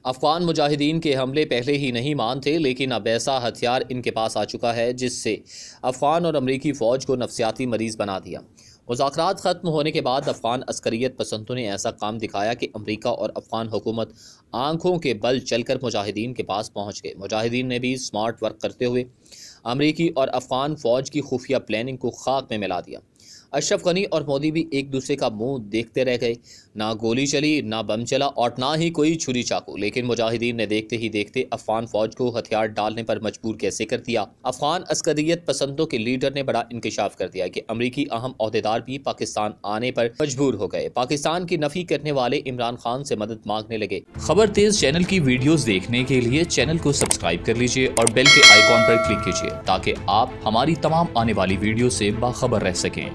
अफगान मुजाहिदीन के हमले पहले ही नहीं मानते, लेकिन अब ऐसा हथियार इनके पास आ चुका है जिससे अफगान और अमरीकी फ़ौज को नफसियाती मरीज़ बना दिया। मुज़ाकरात ख़त्म होने के बाद अफगान अस्करियत पसंदों ने ऐसा काम दिखाया कि अमरीका और अफगान हुकूमत आंखों के बल चलकर मुजाहिदीन के पास पहुँच गए। मुजाहिदीन ने भी स्मार्ट वर्क करते हुए अमरीकी और अफगान फ़ौज की खुफिया प्लानिंग को खाक में मिला दिया। अशरफ गनी और मोदी भी एक दूसरे का मुंह देखते रह गए। ना गोली चली, ना बम चला और ना ही कोई छुरी चाकू, लेकिन मुजाहिदीन ने देखते ही देखते अफगान फौज को हथियार डालने पर मजबूर कैसे कर दिया। अफगान अस्करियत पसंदों के लीडर ने बड़ा इंकशाफ कर दिया कि अमरीकी अहम ओहदेदार भी पाकिस्तान आने पर मजबूर हो गए। पाकिस्तान की नफी करने वाले इमरान खान से मदद मांगने लगे। खबर तेज चैनल की वीडियोस देखने के लिए चैनल को सब्सक्राइब कर लीजिए और बेल के आइकॉन पर क्लिक कीजिए ताकि आप हमारी तमाम आने वाली वीडियो से बाखबर रह सकें।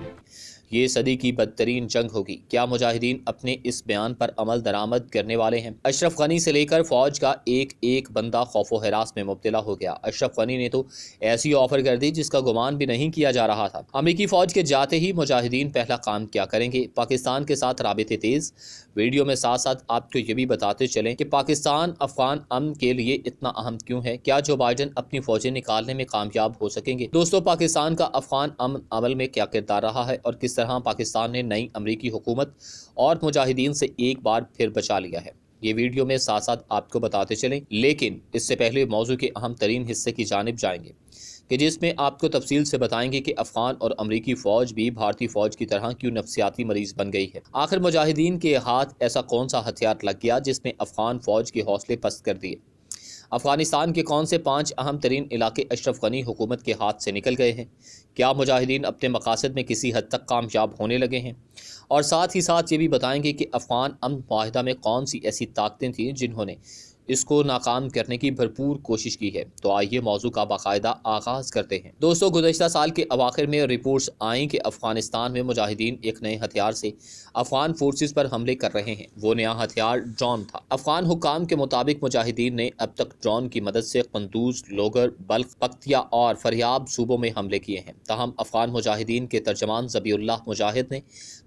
ये सदी की बदतरीन जंग होगी। क्या मुजाहिदीन अपने इस बयान पर अमल दरामद करने वाले हैं? अशरफ गनी से लेकर फौज का एक एक बंदा खौफो हरास में मुब्तला हो गया। अशरफ गनी ने तो ऐसी ऑफर कर दी जिसका गुमान भी नहीं किया जा रहा था। अमरीकी फौज के जाते ही मुजाहिदीन पहला काम क्या करेंगे? पाकिस्तान के साथ राबिते तेज। वीडियो में साथ साथ आपको ये भी बताते चलें कि पाकिस्तान अफगान अमन के लिए इतना अहम क्यों है। क्या जो बाइडन अपनी फौजें निकालने में कामयाब हो सकेंगे? दोस्तों, पाकिस्तान का अफगान अमन अमल में क्या किरदार रहा है और किस तरह पाकिस्तान ने नई अमरीकी हुकूमत और मुजाहिदीन से एक बार फिर बचा लिया है, ये वीडियो में साथ साथ आपको बताते चलें। लेकिन इससे पहले मौजू के अहम तरीन हिस्से की जानिब जाएंगे कि जिसमें आपको तफसील से बताएंगे कि अफगान और अमरीकी फ़ौज भी भारतीय फ़ौज की तरह क्यों नफसियाती मरीज़ बन गई है। आखिर मुजाहिदीन के हाथ ऐसा कौन सा हथियार लग गया जिसने अफगान फ़ौज के हौसले पस्त कर दिए? अफगानिस्तान के कौन से 5 अहम तरीन इलाके अशरफ गनी हुकूमत के हाथ से निकल गए हैं? क्या मुजाहिदीन अपने मकासद में किसी हद तक कामयाब होने लगे हैं? और साथ ही साथ ये भी बताएंगे कि अफगान अमन मुआहिदा में कौन सी ऐसी ताकतें थीं जिन्होंने इसको नाकाम करने की भरपूर कोशिश की है। तो आइए मौजू का बाकायदा आगाज़ करते हैं। दोस्तों, गुज़श्ता साल के अवाखिर में रिपोर्ट्स आईं कि अफगानिस्तान में मुजाहिदीन एक नए हथियार से अफगान फोर्सेस पर हमले कर रहे हैं। वो नया हथियार ड्रोन था। अफगान हुकाम के मुताबिक मुजाहिदीन ने अब तक ड्रोन की मदद से कंदूज, लोगर, बल्ख, पख्तिया और फरियाब सूबों में हमले किए हैं। ताहम अफगान मुजाहिदीन के तर्जमान ज़बीउल्लाह मुजाहिद ने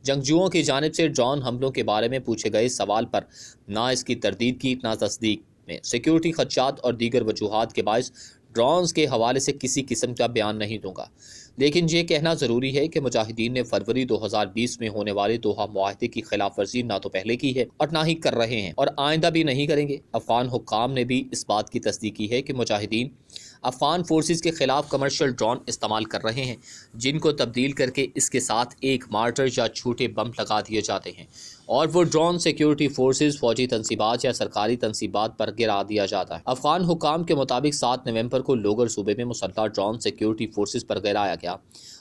जंगजुओं की जानिब से ड्रोन हमलों के बारे में पूछे गए सवाल पर ना इसकी तरदीद की ना तस्दीक में सिक्योरिटी खदशात और दीगर वजूहात के बायस ड्रोन्स के हवाले से किसी किस्म का बयान नहीं दूंगा। लेकिन ये कहना ज़रूरी है कि मुजाहिदीन ने फरवरी 2020 में होने वाले दोहा मुआहदे की खिलाफ वर्जी ना तो पहले की है और ना ही कर रहे हैं और आइंदा भी नहीं करेंगे। अफगान हुक्काम ने भी इस बात की तस्दीक की है कि मुजाहिदीन अफगान फोर्सेस के खिलाफ कमर्शियल ड्रोन इस्तेमाल कर रहे हैं, जिनको तब्दील करके इसके साथ एक मार्टर या छोटे बम लगा दिए जाते हैं और वो ड्रोन सिक्योरिटी फोर्सेस, फौजी तनसीबात या सरकारी तनसीबात पर गिरा दिया जाता है। अफगान हुकाम के मुताबिक 7 नवंबर को लोगर सूबे में मुसल्लह ड्रोन सिक्योरिटी फोर्सेस पर गिराया गया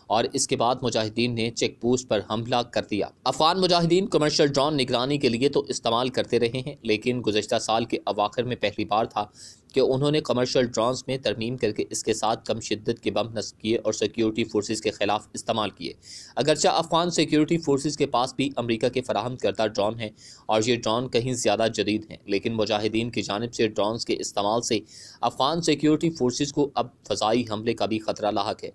और इसके बाद मुजाहिदीन ने चेक पोस्ट पर हमला कर दिया। अफगान मुजाहिदीन कमर्शियल ड्रोन निगरानी के लिए तो इस्तेमाल करते रहे हैं, लेकिन गुज़श्ता साल के अवाखिर में पहली बार था कि उन्होंने कमर्शियल ड्रोन्स में तरमीम करके इसके साथ कम शिद्दत के बम नस्ब किए और सिक्योरिटी फोर्सेस के खिलाफ इस्तेमाल किए। अगरचा अफगान सिक्योरिटी फोर्सेस के पास भी अमरीका के फराहम करदा ड्रोन हैं और ये ड्रोन कहीं ज़्यादा जदीद हैं, लेकिन मुजाहिदीन की जानिब से ड्रोन्स के इस्तेमाल से अफगान सिक्योरिटी फोर्सेस को अब फ़ज़ाई हमले का भी ख़तरा लाहक है,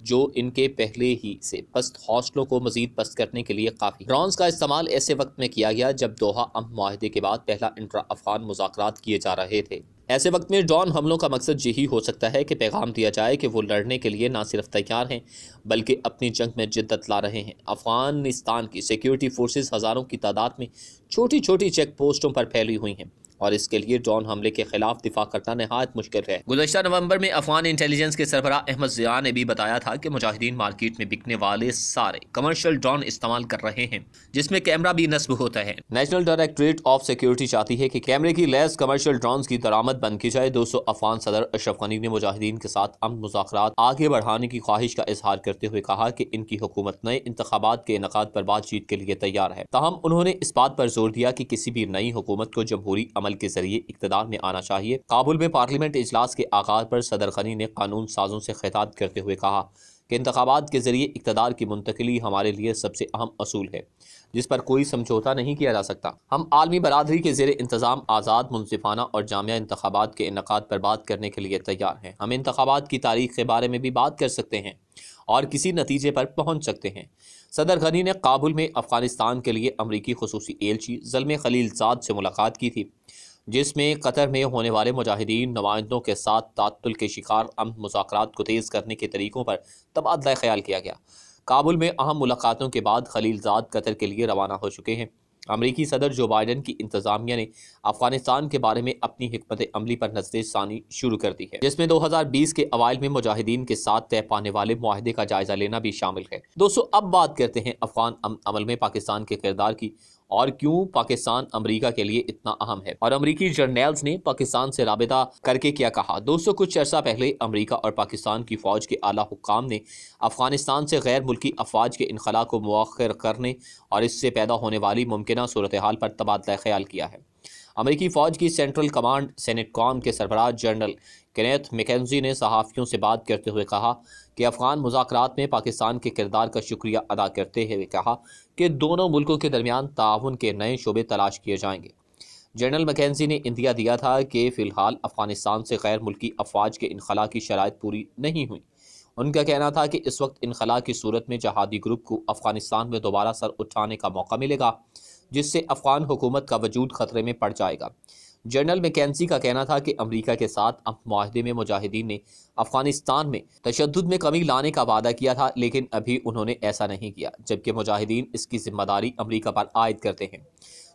जो इनके पहले ही से पस्त हौसलों को मजीद पस्त करने के लिए काफ़ी। ड्रोन्स का इस्तेमाल ऐसे वक्त में किया गया जब दोहा अमन मुआहदे के बाद पहला इंट्रा अफगान मुज़ाकरात किए जा रहे थे। ऐसे वक्त में ड्रोन हमलों का मकसद यही हो सकता है कि पैगाम दिया जाए कि वो लड़ने के लिए ना सिर्फ तैयार हैं बल्कि अपनी जंग में जिद्दत ला रहे हैं। अफगानिस्तान की सिक्योरिटी फोर्सेस हज़ारों की तादाद में छोटी छोटी चेक पोस्टों पर फैली हुई हैं और इसके लिए ड्रोन हमले के खिलाफ दिफा करना नहायत मुश्किल है। गुज़श्ता नवंबर में अफगान इंटेलिजेंस के सरबराह अहमद ज़िया ने भी बताया था कि मुजाहिदीन मार्केट में बिकने वाले सारे कमर्शियल ड्रोन इस्तेमाल कर रहे हैं जिसमें कैमरा भी नस्ब होता है। नेशनल डायरेक्टरेट ऑफ सिक्योरिटी चाहती है कि कैमरे की लैस कमर्शियल ड्रोन की दरामद बंद की जाए। दोस्तों, अफगान सदर अशरफ गनी ने मुजाहिदीन के साथ अमन मुज़ाकरात आगे बढ़ाने की ख्वाहिश का इजहार करते हुए कहा कि इनकी हुकूमत नए इंतखाबात के इनेकाद पर बातचीत के लिए तैयार है। ताहम उन्होंने इस बात पर जोर दिया कि किसी भी नई हुकूमत को जमहूरी अमल के जरिए इक़्तिदार में आना चाहिए। काबुल में पार्लियामेंट इजलास के आगाज पर सदर गनी ने कानून साजों से खिताब करते हुए कहा कि इंतखाबात के जरिए इक़्तिदार की मुंतकिली हमारे लिए सबसे अहम असूल है जिस पर कोई समझौता नहीं किया जा सकता। हम आलमी बरादरी के ज़ेरे इंतज़ाम आज़ाद, मुनसिफाना और जामिया इंतखाबात के इनेकाद पर बात करने के लिए तैयार हैं। हम इंतखाबात की तारीख के बारे में भी बात कर सकते हैं और किसी नतीजे पर पहुँच सकते हैं। सदर गनी ने काबुल में अफगानिस्तान के लिए अमरीकी खुसूसी एलची ज़ल्मे खलीलजाद से मुलाकात की थी जिसमें कतर में होने वाले मुजाहिदीन नुमाइंदों के साथ तात्तुल के शिकार अमन मुज़ाकरात को तेज़ करने के तरीक़ों पर तबादला ख्याल किया गया। काबुल में अहम मुलाकातों के बाद खलीलजाद कतर के लिए रवाना हो चुके हैं। अमरीकी सदर जो बाइडन की इंतजामिया ने अफगानिस्तान के बारे में अपनी हिकमत अमली पर नज़र षानी शुरू कर दी है, जिसमें 2020 के अवाइल में मुजाहिदीन के साथ तय पाने वाले मुआहदे का जायजा लेना भी शामिल है। दोस्तों, अब बात करते हैं अफगान अमल में पाकिस्तान के किरदार की और क्यों पाकिस्तान अमेरिका के लिए इतना अहम है, और अमेरिकी जर्नल्स ने पाकिस्तान से राबिता करके क्या कहा। दोस्तों, कुछ अर्सा पहले अमेरिका और पाकिस्तान की फौज के आला हुक्काम ने अफगानिस्तान से गैर मुल्की अफवाज के इनखला को मुअख्खर करने और इससे पैदा होने वाली मुमकिन सूरत हाल पर तबादला ख्याल किया है। अमेरिकी फ़ौज की सेंट्रल कमांड सेनेटकॉम के सरबराह जनरल केनेथ मैकेंजी ने सहाफ़ियों से बात करते हुए कहा कि अफ़गान मुज़ाकरात में पाकिस्तान के किरदार का शुक्रिया अदा करते हुए कहा कि दोनों मुल्कों के दरमियान ताउन के नए शोबे तलाश किए जाएंगे। जनरल मैकेंजी ने इंदिया दिया था कि फ़िलहाल अफ़गानिस्तान से गैर मुल्की अफवाज के इनखला की शराइत पूरी नहीं हुई। उनका कहना था कि इस वक्त इनखला की सूरत में जहादी ग्रुप को अफ़गानिस्तान में दोबारा सर उठाने का मौका मिलेगा, जिससे अफ़गान हुकूमत का वजूद ख़तरे में पड़ जाएगा। जनरल मैकेंजी का कहना था कि अमेरिका के साथ अब मुआहदे में मुजाहिदीन ने अफ़गानिस्तान में तशद्दुद में कमी लाने का वादा किया था, लेकिन अभी उन्होंने ऐसा नहीं किया, जबकि मुजाहिदीन इसकी जिम्मेदारी अमेरिका पर आयद करते हैं।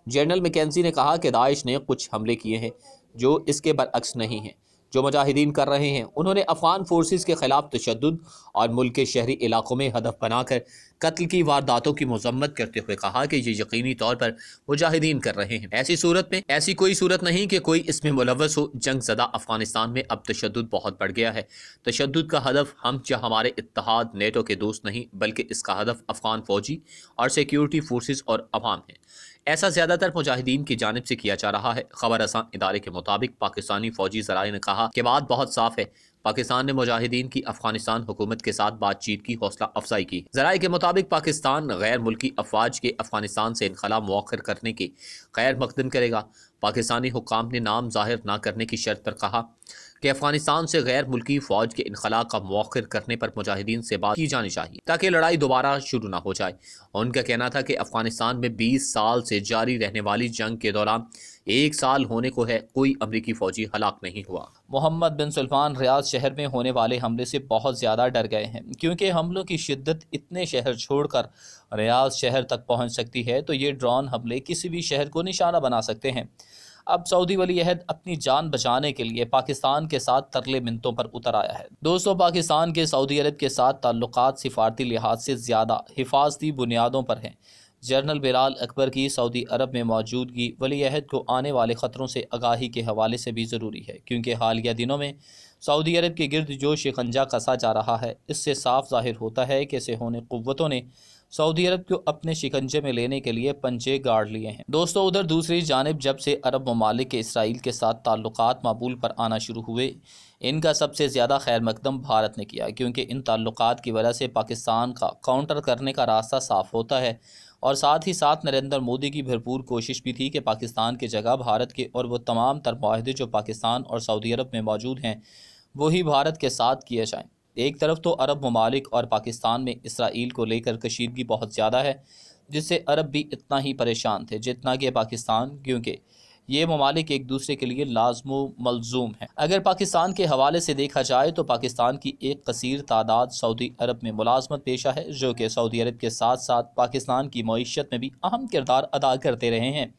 जनरल मैकेंजी ने कहा कि दाइश ने कुछ हमले किए हैं जो इसके बरअक्स नहीं हैं जो मुजाहिदीन कर रहे हैं। उन्होंने अफगान फोर्सेस के खिलाफ तशद्दुद और मुल्क के शहरी इलाकों में हदफ बनाकर कत्ल की वारदातों की मजम्मत करते हुए कहा कि ये यकीनी तौर पर मुजाहिदीन कर रहे हैं। ऐसी सूरत में ऐसी कोई सूरत नहीं कि कोई इसमें मुलव्वस हो। जंग ज़दा अफगानिस्तान में अब तशद्दुद बहुत बढ़ गया है। तशद्दुद का हदफ हम चाहे हमारे इत्तेहाद नेटो के दोस्त नहीं, बल्कि इसका हदफ अफगान फौजी और सिक्योरिटी फोर्सेस और अवाम है। ऐसा ज़्यादातर मुजाहिदीन की जानिब से किया जा रहा है। खबर रसां इदारे के मुताबिक पाकिस्तानी फौजी ज़राए ने कहा कि बात बहुत साफ है, पाकिस्तान ने मुजाहिदीन की अफगानिस्तान हुकूमत के साथ बातचीत की हौसला अफजाई की। ज़राए के मुताबिक पाकिस्तान गैर मुल्की अफवाज के अफगानिस्तान से इनखला मुअख्खर करने के खैर मकदम करेगा। पाकिस्तानी हुक्काम ने नाम जाहिर न करने की शर्त पर कहा कि अफगानिस्तान से गैर मुल्की फ़ौज के इनखला का मुअख्खर करने पर मुजाहिदीन से बात की जानी चाहिए ताकि लड़ाई दोबारा शुरू ना हो जाए। उनका कहना था कि अफगानिस्तान में 20 साल से जारी रहने वाली जंग के दौरान 1 साल होने को है, कोई अमरीकी फ़ौजी हलाक नहीं हुआ। मोहम्मद बिन सलमान रियाद शहर में होने वाले हमले से बहुत ज़्यादा डर गए हैं, क्योंकि हमलों की शिद्दत इतने शहर छोड़कर रियाद शहर तक पहुँच सकती है, तो ये ड्रोन हमले किसी भी शहर को निशाना बना सकते हैं। अब सऊदी वली अहद अपनी जान बचाने के लिए पाकिस्तान के साथ तरले मिन्नतों पर उतर आया है। दोस्तों, पाकिस्तान के सऊदी अरब के साथ ताल्लुकात सिफारती लिहाज से ज़्यादा हिफाजती बुनियादों पर हैं। जनरल बिलाल अकबर की सऊदी अरब में मौजूदगी वली अहद को आने वाले ख़तरों से आगाही के हवाले से भी ज़रूरी है, क्योंकि हालिया दिनों में सऊदी अरब के गिर्द जो शिकंजा कसा जा रहा है, इससे साफ जाहिर होता है कि सेहोने क़ुव्वतों ने सऊदी अरब को अपने शिकंजे में लेने के लिए पंजे गाड़ लिए हैं। दोस्तों, उधर दूसरी जानिब जब से अरब ममालिक के इसराइल के साथ ताल्लुकात मामूल पर आना शुरू हुए, इनका सबसे ज़्यादा खैर मकदम भारत ने किया, क्योंकि इन ताल्लुकात की वजह से पाकिस्तान का काउंटर करने का रास्ता साफ होता है। और साथ ही साथ नरेंद्र मोदी की भरपूर कोशिश भी थी कि पाकिस्तान की जगह भारत के और वो तमाम तर मुआहदे जो पाकिस्तान और सऊदी अरब में मौजूद हैं वही भारत के साथ किए जाएँ। एक तरफ तो अरब ममालिक और पाकिस्तान में इसराइल को लेकर कशीदगी बहुत ज़्यादा है, जिससे अरब भी इतना ही परेशान थे जितना कि पाकिस्तान, क्योंकि ये ममालिक एक दूसरे के लिए लाजमो मलजूम है। अगर पाकिस्तान के हवाले से देखा जाए तो पाकिस्तान की एक कसीर तादाद सऊदी अरब में मुलाजमत पेशा है, जो कि सऊदी अरब के साथ साथ पाकिस्तान की मईशत में भी अहम किरदार अदा करते रहे हैं।